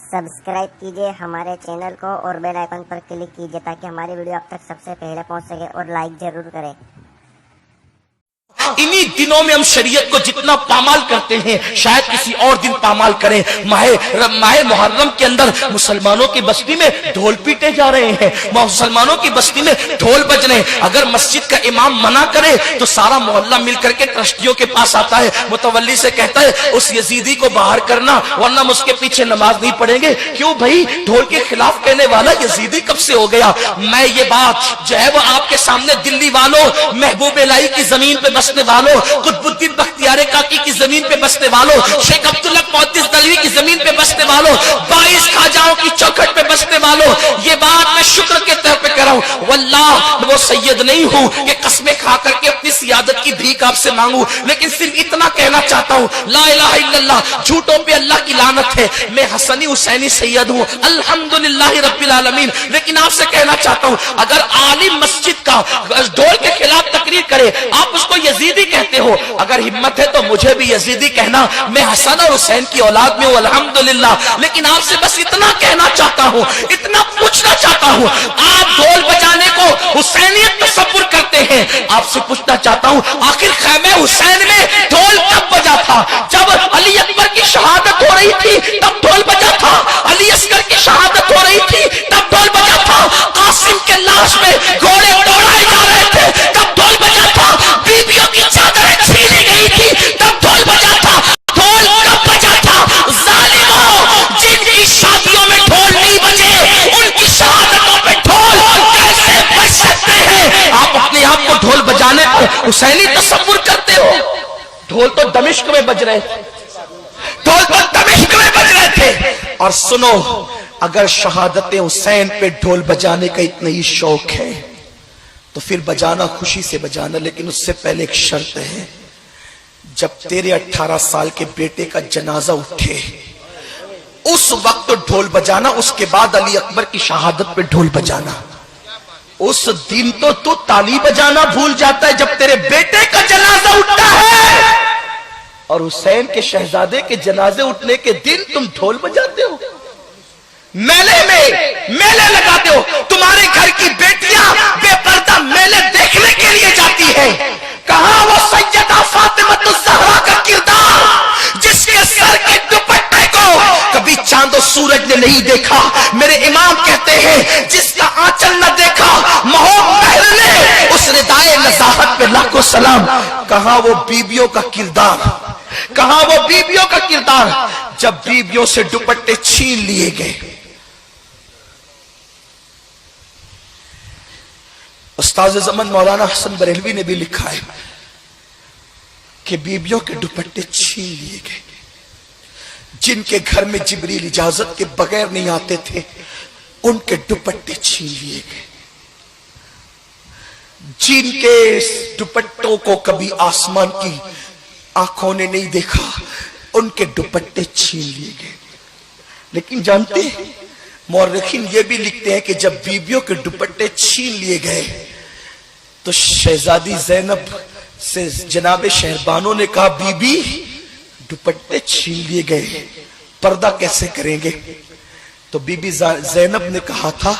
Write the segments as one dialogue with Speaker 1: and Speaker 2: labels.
Speaker 1: Subscribe कीजिए हमारे channel को और बेल आइकन पर क्लिक कीजिए ताकि हमारी वीडियो आप तक सबसे पहले पहुंच सके और लाइक जरूर करें।
Speaker 2: इन्हीं दिनों में हम शरीयत को जितना पामाल करते हैं शायद किसी और दिन पामाल करें। माह मुहर्रम के अंदर मुसलमानों की बस्ती में ढोल पीटे जा रहे हैं, मुसलमानों की बस्ती में ढोल बज रहे हैं। अगर मस्जिद का इमाम मना करे तो सारा मोहल्ला मिलकर के ट्रस्टियों के पास आता है, मुतवल्ली से कहता है उस यजीदी को बाहर करना वरना हम उसके पीछे नमाज नहीं पढ़ेंगे। क्यों भाई, ढोल के खिलाफ कहने वाला यजीदी कब से हो गया? मैं ये बात जो है वो आपके सामने दिल्ली वालों, महबूब इलाही की जमीन पे बसने वालों, कुतुबुद्दीन बख्तियार काकी की जमीन पे बसने वालों, शेख अब्दुल्ला मुहद्दिस दलवी की जमीन पे बसने वालों, 22 खाजाओं की चौखट पे बसने वालों, ये बात मैं शुक्र के तौर पे कर रहा हूं। वल्लाह मैं वो सैयद नहीं हूं कि कस्में खा करके अपनी सियादत की भीख आपसे मांगू, लेकिन सिर्फ इतना कहना चाहता हूं, ला इलाहा इल्लल्लाह, झूठों पे अल्लाह की लानत है। मैं हसनी हुसैनी सैयद हूं, अल्हम्दुलिल्लाह रब्बिल आलमीन। लेकिन आपसे कहना चाहता हूं, अगर आलिम मस्जिद का ढोल के खिलाफ तकरीर करे, आप उसको यजीदी कहते हो, अगर हिम्मत है तो मुझे भी यजीदी कहना। मैं हसन और हुसैन की औलाद में हूं, अल्हम्दुलिल्लाह। लेकिन आपसे बस इतना कहना चाहता हूं, इतना पूछना चाहता हूं, आप ढोल बजाने को हुसैनियत तसव्वुर करते हैं, आपसे पूछना चाहता हूं, आखिर खैमे हुसैन में ढोल कब बजा था? जब अली अकबर की शहादत हो रही थी तब ढोल बजा था, अली असगर की शहादत हो रही थी तब ढोल बजा था, कासिम के लाश में घोड़े दौड़ाए जा रहे थे तब ढोल बजा था, बीबियों की चादरें छीनी गई थी तब ढोल बजा था। ढोल कब बजा था? जालिमों, जिनकी शादियों में ढोल नहीं बजे उनकी शहादतों पे ढोल कैसे बज सकते हैं? आप अपने आप को ढोल बजाने को हुसैनी तसव्वुर करते हो। ढोल तो दमिश्क में बज रहे थे, ढोल तो दमिश्क में बज रहे थे। और सुनो, अगर शहादत हुसैन पे ढोल बजाने का इतना ही शौक है तो फिर बजाना, खुशी से बजाना, लेकिन उससे पहले एक शर्त है, जब तेरे 18 साल के बेटे का जनाजा उठे उस वक्त ढोल बजाना, उसके बाद अली अकबर की शहादत पे ढोल बजाना। उस दिन तो तू ताली बजाना भूल जाता है जब तेरे बेटे का जनाजा उठता है, और हुसैन के शहजादे के जनाजे उठने के दिन तुम ढोल बजाते हो, मेले में मेले लगाते हो। तुम्हारे घर की बेटियां बेपर्दा मेले देखने के लिए जाती है। कहां वो सैयदा फातिमतुज़ ज़हरा का किरदार जिसके सर के दुपट्टे को कभी चांद और सूरज ने नहीं देखा? मेरे इमाम कहते हैं जिसका आंचल न देखा महबूब महल ने, उस रिदाए नज़ाहत पे लाखों सलाम। कहां वो बीबियों का किरदार, कहां वो बीबियों का किरदार जब बीबियों से दुपट्टे छीन लिए गए? उस्ताद ज़मान मौलाना हसन बरेलवी ने भी लिखा है कि बीबियों के दुपट्टे छीन लिए गए। जिनके घर में जिब्रील इजाजत के बगैर नहीं आते थे उनके दुपट्टे छीन लिए गए। जिनके दुपट्टों को कभी आसमान की आंखों ने नहीं देखा उनके दुपट्टे छीन लिए गए। लेकिन जानते हैं, मौरखीन ये भी लिखते हैं कि जब बीबियों के दुपट्टे छीन लिए गए तो शहजादी ज़ैनब से जनाबे शहरबानों ने कहा, बीबी दुपट्टे छीन लिए गए, पर्दा कैसे करेंगे? तो बीबी ज़ैनब ने कहा था,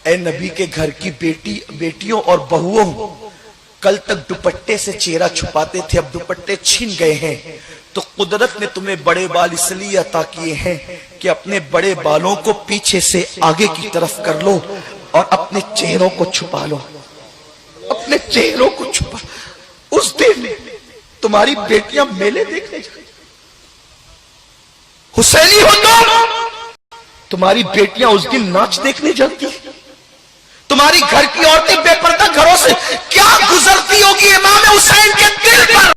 Speaker 2: ए नबी के घर की बेटियों और बहुओं, कल तक दुपट्टे से चेहरा छुपाते थे, अब दुपट्टे छीन गए हैं तो कुदरत ने तुम्हें बड़े बाल इसलिए अता किए हैं कि अपने बड़े बालों को पीछे से आगे की तरफ कर लो और अपने चेहरों को छुपा लो, अपने चेहरों को छुपा। उस दिन तुम्हारी बेटियां मेले देखने जाती, हुसैनी हो तुम्हारी बेटियां उस दिन नाच देखने जाती, तुम्हारी घर की औरतें बेपर्दा घरों से क्या गुजरती होगी इमाम हुसैन के दिल पर।